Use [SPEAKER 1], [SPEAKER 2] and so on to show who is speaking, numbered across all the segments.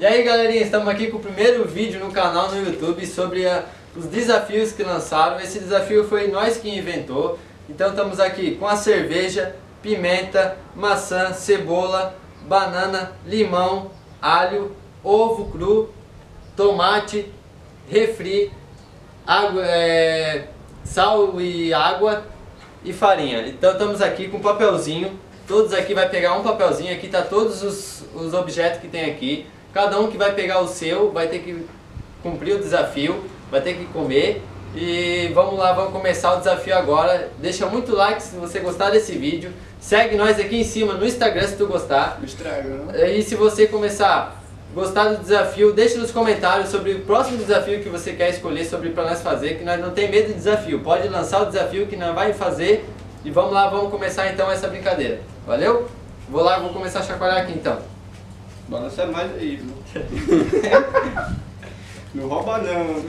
[SPEAKER 1] E aí galerinha, estamos aqui com o primeiro vídeo no canal no YouTube sobre os desafios que lançaram. Esse desafio foi nós que inventou. Então estamos aqui com a cerveja, pimenta, maçã, cebola, banana, limão, alho, ovo cru, tomate, refri, água, sal e água e farinha. Então estamos aqui com um papelzinho. Todos aqui vai pegar um papelzinho. Aqui tá todos os objetos que tem aqui. Cada um que vai pegar o seu vai ter que cumprir o desafio, vai ter que comer. E vamos lá, vamos começar o desafio agora. Deixa muito like se você gostar desse vídeo. Segue nós aqui em cima no Instagram se tu gostar. E se você começar a gostar do desafio, deixa nos comentários sobre o próximo desafio que você quer escolher sobre para nós fazer, que nós não tem medo de desafio. Pode lançar o desafio que nós vai fazer. E vamos lá, vamos começar então essa brincadeira. Valeu? Vou lá, vou começar a chacoalhar aqui então.
[SPEAKER 2] Balança mais aí, viu? Não rouba não.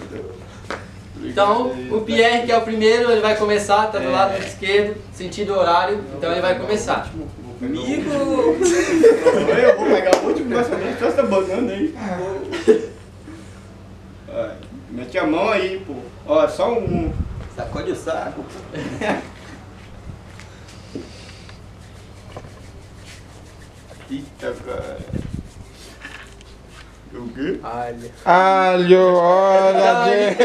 [SPEAKER 1] Então, o Pierre, que é o primeiro, ele vai começar, tá do lado esquerdo, sentido horário, então ele vai começar.
[SPEAKER 2] Amigo! Eu vou pegar o último mais ou menos, trouxe essa banana aí. Mete a mão aí, pô. Ó, só um.
[SPEAKER 3] Sacode o saco.
[SPEAKER 2] Eita, cara. O quê?
[SPEAKER 4] Alho, olha, gente.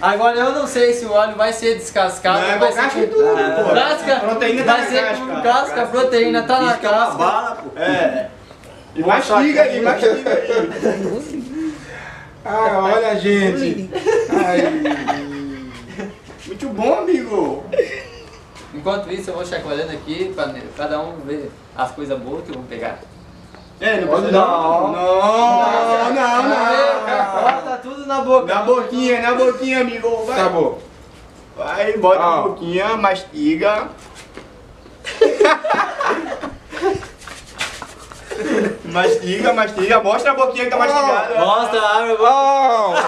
[SPEAKER 1] Agora eu não sei se o óleo vai ser descascado,
[SPEAKER 2] Não,
[SPEAKER 1] vai
[SPEAKER 2] casca
[SPEAKER 1] ser
[SPEAKER 2] tudo, pô.
[SPEAKER 1] casca,
[SPEAKER 2] Proteína tá
[SPEAKER 1] vai
[SPEAKER 2] na
[SPEAKER 1] ser
[SPEAKER 2] casca.
[SPEAKER 1] com casca, a proteína tá na
[SPEAKER 3] Isso que é uma
[SPEAKER 1] casca.
[SPEAKER 3] bala, pô.
[SPEAKER 2] É. E mastiga aí, mastiga aí.
[SPEAKER 4] Ah, olha, gente. Ai.
[SPEAKER 2] Muito bom, amigo.
[SPEAKER 1] Enquanto isso eu vou chacoalhando aqui, pra cada um ver as coisas boas que eu vou pegar.
[SPEAKER 2] Não pode não. Não.
[SPEAKER 1] Bota tudo na boca.
[SPEAKER 2] Na boquinha, amigo. Vai.
[SPEAKER 4] Tá bom.
[SPEAKER 2] Vai, bota na boquinha, mastiga. Mastiga. Mostra a boquinha que tá mastigada.
[SPEAKER 1] Mostra, abre a boca.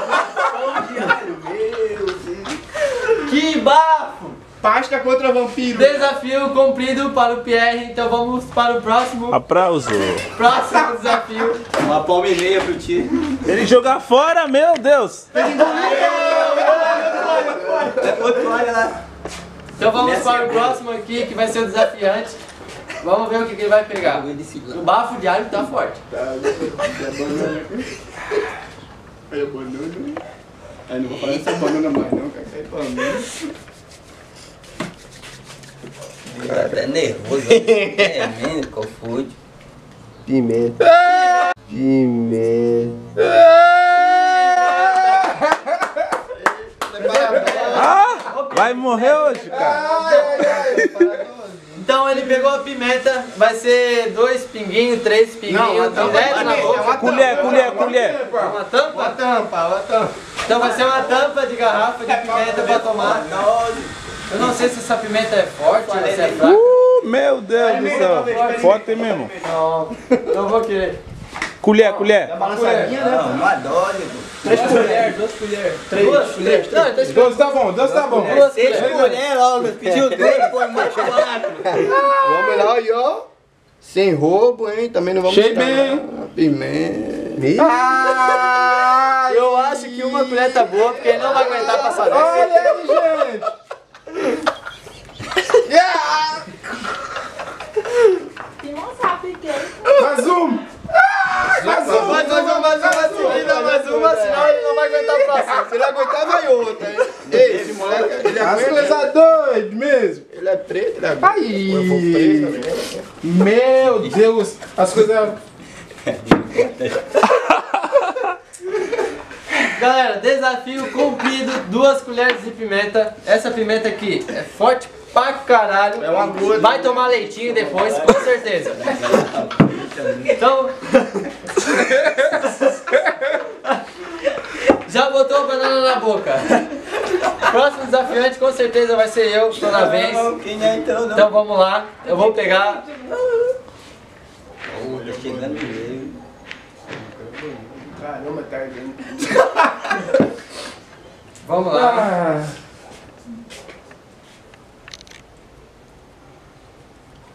[SPEAKER 1] Que bafo!
[SPEAKER 2] Pasta contra vampiro.
[SPEAKER 1] Desafio cumprido para o Pierre, então vamos para o próximo
[SPEAKER 5] Aplauso.
[SPEAKER 1] desafio.
[SPEAKER 3] Uma palma e meia pro tio.
[SPEAKER 5] Ele jogar fora, meu Deus.
[SPEAKER 3] Outro olha lá.
[SPEAKER 1] Então vamos para o próximo aqui, que vai ser o desafiante. Vamos ver o que ele vai pegar. O bafo de alho tá forte.
[SPEAKER 2] Olha a banana. Aí não vou falar dessa banana mais não, cara. Isso aí pra mim.
[SPEAKER 3] Cara, até nervoso. É mesmo, confunde.
[SPEAKER 4] Pimenta.
[SPEAKER 5] Vai morrer hoje, cara.
[SPEAKER 1] Então ele pegou a pimenta, vai ser 2 pinguinhos, 3 pinguinhos, direto na boca.
[SPEAKER 5] Colher.
[SPEAKER 1] Uma tampa? Então vai ser uma tampa de garrafa de pimenta pra tomar. Eu não sei se essa pimenta é forte ou se é fraca.
[SPEAKER 5] Meu Deus do céu. Forte mesmo.
[SPEAKER 1] Não vou querer.
[SPEAKER 5] Colher.
[SPEAKER 2] Balançadinha, né?
[SPEAKER 3] Não, uma dose, pô.
[SPEAKER 1] 2 colheres. 2 colheres. Não, então esse
[SPEAKER 4] Doce tá bom.
[SPEAKER 3] 6 colheres logo. Pediu 2, põe mais 4.
[SPEAKER 2] Vamos lá, aí, ó. Sem roubo, hein? Também não vamos
[SPEAKER 4] Cheio
[SPEAKER 2] botar
[SPEAKER 4] bem.
[SPEAKER 2] pimenta.
[SPEAKER 1] Eu acho que uma colher tá boa, porque ele não vai aguentar passar dessa.
[SPEAKER 4] Olha aí, gente.
[SPEAKER 6] E não sabe que
[SPEAKER 4] Mais um.
[SPEAKER 1] Mais uma, senão ele não vai aguentar passar.
[SPEAKER 2] Se ele aguentar, vai outra, hein? Ei, esse moleque, ele
[SPEAKER 4] As
[SPEAKER 2] aguenta.
[SPEAKER 4] coisas doidas mesmo.
[SPEAKER 2] Ele é preto, ele aguenta.
[SPEAKER 4] Ai.
[SPEAKER 2] Eu vou preso, né?
[SPEAKER 4] Meu Deus. As coisas...
[SPEAKER 1] Galera, desafio cumprido, 2 colheres de pimenta. Essa pimenta aqui é forte pra caralho.
[SPEAKER 2] É uma gota.
[SPEAKER 1] Vai tomar leitinho depois, com certeza. Então... Já botou a banana na boca. Próximo desafiante com certeza vai ser eu, tô na vez.
[SPEAKER 3] Quem é então, não?
[SPEAKER 1] Então vamos lá, eu vou pegar...
[SPEAKER 3] Tá chegando meio.
[SPEAKER 2] Caramba, tá vendo?
[SPEAKER 1] Vamos lá.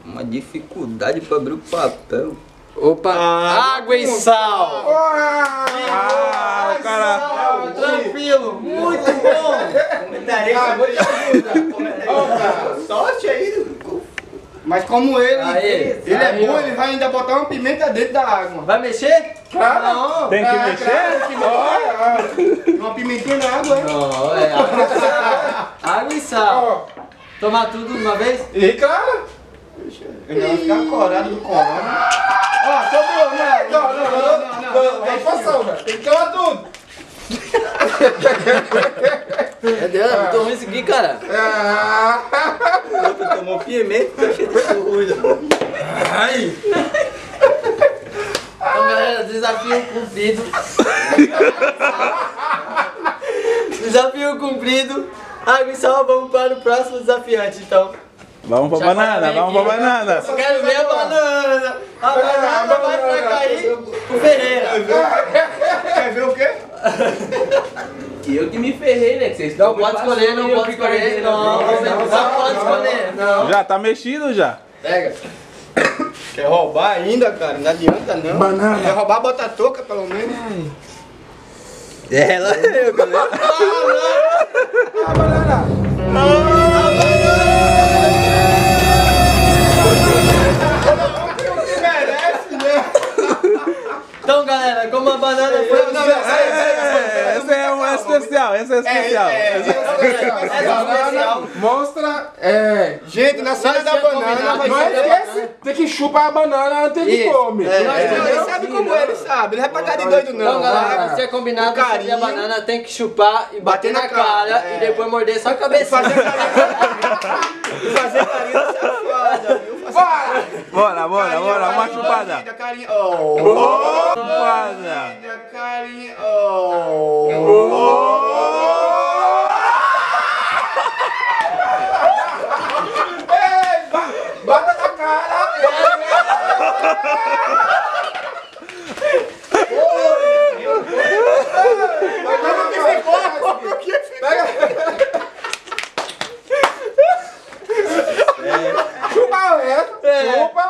[SPEAKER 3] Uma dificuldade pra abrir o papel.
[SPEAKER 1] Opa, água e sal.
[SPEAKER 5] Ah, o cara.
[SPEAKER 1] Sal, tranquilo, muito bom.
[SPEAKER 2] Sorte aí. Mas como ele
[SPEAKER 1] Aí,
[SPEAKER 2] é
[SPEAKER 1] aí,
[SPEAKER 2] bom,
[SPEAKER 1] ó.
[SPEAKER 2] ele vai ainda botar uma pimenta dentro da água.
[SPEAKER 1] Vai mexer? Não.
[SPEAKER 5] Tem que mexer?
[SPEAKER 2] Uma pimentinha na água, hein?
[SPEAKER 1] Não, é água e sal. Água e sal. Tomar tudo de uma vez?
[SPEAKER 4] E cara?
[SPEAKER 2] Ele vai ficar corado do corona. Ó, sobrou, né?
[SPEAKER 4] Não. Vai passar, velho. Tem que tomar tudo.
[SPEAKER 1] Meu Deus, é muito ruim isso aqui, cara.
[SPEAKER 3] Tu tomou pimenta, tá cheio de sujo.
[SPEAKER 1] Então, galera, desafio cumprido. Desafio cumprido. Água e sal, vamos para o próximo desafiante, então.
[SPEAKER 5] Vamos pra banana, vamos pra banana.
[SPEAKER 1] Eu quero ver a banana. A banana vai pra cair o Ferreira.
[SPEAKER 2] Quer ver o quê?
[SPEAKER 3] E eu que me ferrei, né? Que vocês
[SPEAKER 1] Não
[SPEAKER 3] estão
[SPEAKER 1] pode escolher, não pode escolher. Não pode escolher. Não.
[SPEAKER 5] Já tá mexido já.
[SPEAKER 1] Pega.
[SPEAKER 2] Quer roubar ainda, cara? Não adianta não.
[SPEAKER 4] Banana.
[SPEAKER 2] Quer roubar, bota a touca, pelo menos.
[SPEAKER 3] Ela eu, galera.
[SPEAKER 4] A banana.
[SPEAKER 1] Então, galera, como a banana foi o
[SPEAKER 5] Esse é um especial, esse é especial.
[SPEAKER 4] Banana mostra.
[SPEAKER 2] Gente, na cena da banana vai
[SPEAKER 4] Não
[SPEAKER 2] ser...
[SPEAKER 4] esquece, tem que chupar a banana antes de
[SPEAKER 1] Isso.
[SPEAKER 4] comer.
[SPEAKER 2] Ele sabe como ele sabe, ele não vai pagar de doido não.
[SPEAKER 1] Então, galera, vai ser combinado que a banana tem que chupar e bater na cara e depois morder só a cabeça.
[SPEAKER 2] Fazer carinho safada, viu?
[SPEAKER 5] Bora, uma chupada.
[SPEAKER 2] Carinha,
[SPEAKER 5] Chupada.
[SPEAKER 2] carinha,
[SPEAKER 4] Bota na cara. Chupa o resto. Chupa.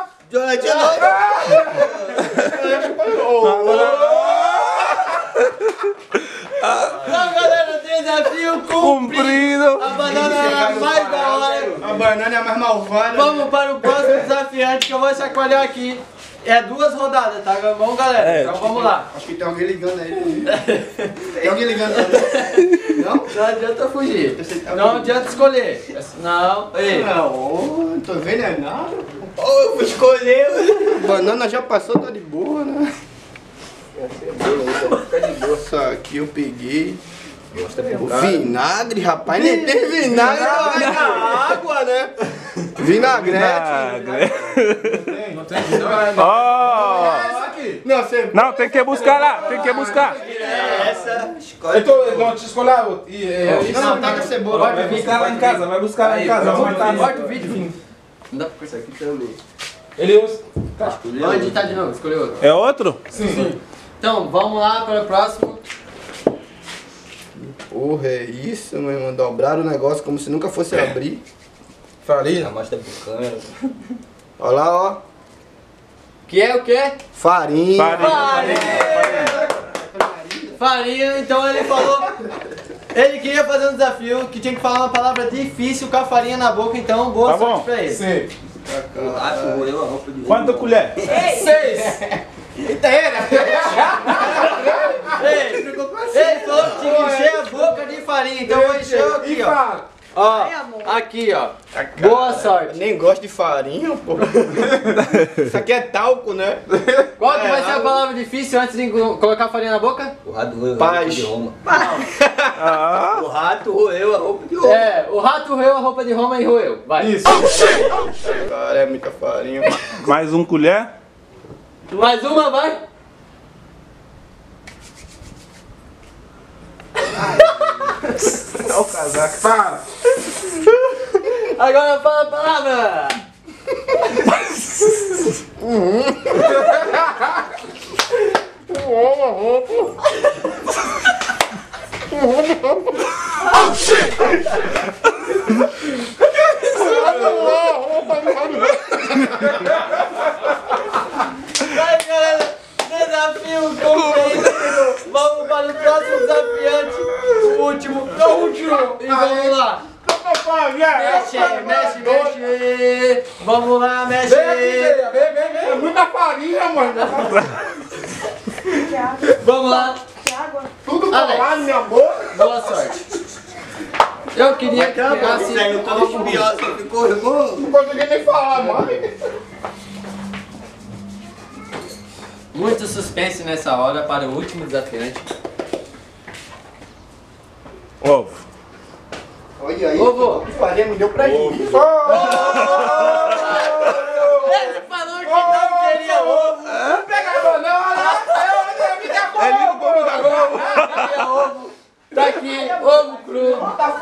[SPEAKER 1] Então, galera, desafio
[SPEAKER 5] Cumprido.
[SPEAKER 1] A banana é a mais da hora.
[SPEAKER 2] a banana é a mais malvada.
[SPEAKER 1] Vamos para o próximo desafiante que eu vou chacoalhar aqui. É 2 rodadas, tá bom, galera? Então vamos lá.
[SPEAKER 2] Acho que tem alguém ligando aí. Tem alguém ligando aí. Não?
[SPEAKER 1] Não adianta fugir. Não adianta escolher. Não. Ei.
[SPEAKER 2] Não, tô vendo é nada. Eu vou escolher. Banana já passou, tá de boa, né? Isso aqui eu peguei. Vinagre, rapaz, nem tem vinagre, vai na água, né? Vinagrete.
[SPEAKER 5] Ó.
[SPEAKER 2] Não, você...
[SPEAKER 5] Não, tem que buscar lá, tem que buscar.
[SPEAKER 2] Essa...
[SPEAKER 4] Então, não, te escolher outro.
[SPEAKER 2] Não, taca cebola.
[SPEAKER 5] Vai buscar lá em casa, vai buscar lá em casa.
[SPEAKER 1] Corta o vídeo. Não dá pra cortar aqui também.
[SPEAKER 4] Ele usa.
[SPEAKER 1] Vamos editar de novo, escolher outro.
[SPEAKER 5] É outro?
[SPEAKER 1] Sim. Então, vamos lá para o próximo.
[SPEAKER 2] Porra, é isso, meu irmão. Dobraram o negócio como se nunca fosse abrir.
[SPEAKER 4] Farinha.
[SPEAKER 3] Mostra pro câmera.
[SPEAKER 2] Olha lá, ó.
[SPEAKER 1] Que é o quê?
[SPEAKER 2] Farinha.
[SPEAKER 1] Farinha, então ele falou. Ele queria fazer um desafio que tinha que falar uma palavra difícil com a farinha na boca, então boa
[SPEAKER 5] Tá
[SPEAKER 1] sorte
[SPEAKER 5] bom.
[SPEAKER 1] pra ele.
[SPEAKER 4] Sim.
[SPEAKER 3] Eu a roupa de
[SPEAKER 5] Quanta colher?
[SPEAKER 4] 6.
[SPEAKER 1] Ele falou que tinha que encher a boca de farinha, então eu vou encher aqui,
[SPEAKER 4] E
[SPEAKER 1] ó.
[SPEAKER 4] fala.
[SPEAKER 1] Ó, aqui, ó. Boa sorte.
[SPEAKER 2] Nem gosto de farinha, pô. Isso aqui é talco, né?
[SPEAKER 1] Qual que vai ser a palavra difícil antes de colocar a farinha na boca?
[SPEAKER 3] O rato roeu a
[SPEAKER 2] Paz.
[SPEAKER 3] roupa de Roma.
[SPEAKER 5] Ah.
[SPEAKER 3] O rato roeu a roupa de Roma.
[SPEAKER 1] É, o rato roeu a roupa de Roma e roeu. Vai.
[SPEAKER 4] Isso.
[SPEAKER 2] Cara, é muita farinha.
[SPEAKER 5] Mais um colher?
[SPEAKER 1] Mais uma, vai.
[SPEAKER 4] Olha o casaco. Fala.
[SPEAKER 1] Agora fala a palavra. Vai,
[SPEAKER 3] mexe
[SPEAKER 4] Vem,
[SPEAKER 3] aí.
[SPEAKER 4] É muita farinha, mano.
[SPEAKER 6] Que água.
[SPEAKER 1] Vamos lá.
[SPEAKER 6] Que água.
[SPEAKER 2] Tudo
[SPEAKER 1] Alex.
[SPEAKER 2] colado na minha boca.
[SPEAKER 1] Boa sorte. Eu queria que pegasse
[SPEAKER 3] Saiu todo chubioso, ficou.
[SPEAKER 2] Não consegui nem falar, mano.
[SPEAKER 1] muito suspense nessa hora para o último desafiante.
[SPEAKER 5] Ovo.
[SPEAKER 2] Olha aí.
[SPEAKER 1] Ovo.
[SPEAKER 2] Que farinha me deu prejuízo.
[SPEAKER 1] Ele falou que não queria ovo.
[SPEAKER 4] Pega a banana.
[SPEAKER 5] Ele não come da ovo.
[SPEAKER 1] Queria ovo. Tá aqui, ovo cru.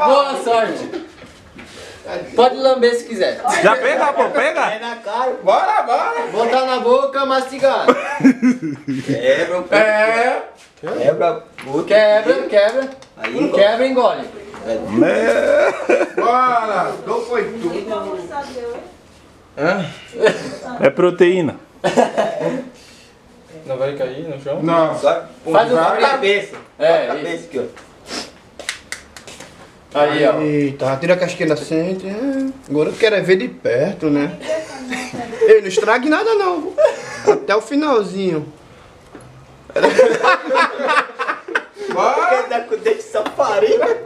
[SPEAKER 1] Boa sorte. Pode lamber se quiser.
[SPEAKER 5] Já pega, pô, pega.
[SPEAKER 3] na cara.
[SPEAKER 4] Bora, bora.
[SPEAKER 1] Botar na boca, mastigar.
[SPEAKER 3] Quebra, pô.
[SPEAKER 4] É.
[SPEAKER 3] Quebra, puta.
[SPEAKER 1] Quebra.
[SPEAKER 3] Aí,
[SPEAKER 1] Quebra e engole.
[SPEAKER 4] Bora.
[SPEAKER 2] Não foi tudo.
[SPEAKER 6] Então, você sabe,
[SPEAKER 5] É proteína.
[SPEAKER 4] Não vai cair no chão?
[SPEAKER 2] Não.
[SPEAKER 3] só
[SPEAKER 1] Faz o
[SPEAKER 3] a
[SPEAKER 1] frio.
[SPEAKER 3] cabeça.
[SPEAKER 1] É,
[SPEAKER 3] A cabeça aqui, ó.
[SPEAKER 1] Aí, ó.
[SPEAKER 2] Eita, tira a casquinha da frente. Agora eu quero é ver de perto, né? Ei, não estrague nada não. Até o finalzinho.
[SPEAKER 3] Quem tá com o dente só farinha?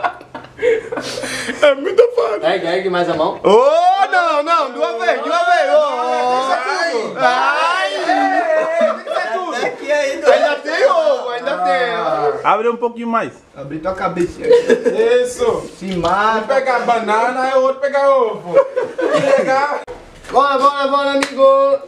[SPEAKER 2] É muita farinha.
[SPEAKER 1] Ergue mais a mão.
[SPEAKER 2] Ô, não, de uma vez. Ô. Ai,
[SPEAKER 3] Até aqui ainda.
[SPEAKER 2] ainda tem ovo, ainda tem.
[SPEAKER 5] Abre um pouquinho mais.
[SPEAKER 2] Abri tua cabecinha.
[SPEAKER 4] Isso.
[SPEAKER 2] Se
[SPEAKER 4] Um
[SPEAKER 2] mata.
[SPEAKER 4] pegar banana e o outro pegar ovo. E pegar.
[SPEAKER 1] Bora, amigo.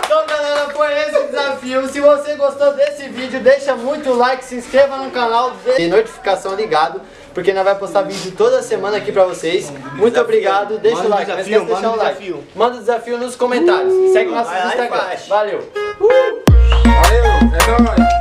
[SPEAKER 1] Então, galera, foi esse o desafio. Se você gostou desse vídeo, deixa muito like, se inscreva no canal, deixe notificação ligado, porque nós vamos postar vídeo toda semana aqui pra vocês. Muito obrigado, deixa o like, não esquece de deixar o like. Manda o desafio nos comentários. Segue nosso
[SPEAKER 3] Vai lá
[SPEAKER 1] Instagram.
[SPEAKER 3] embaixo.
[SPEAKER 1] Valeu.
[SPEAKER 4] Valeu. É nóis.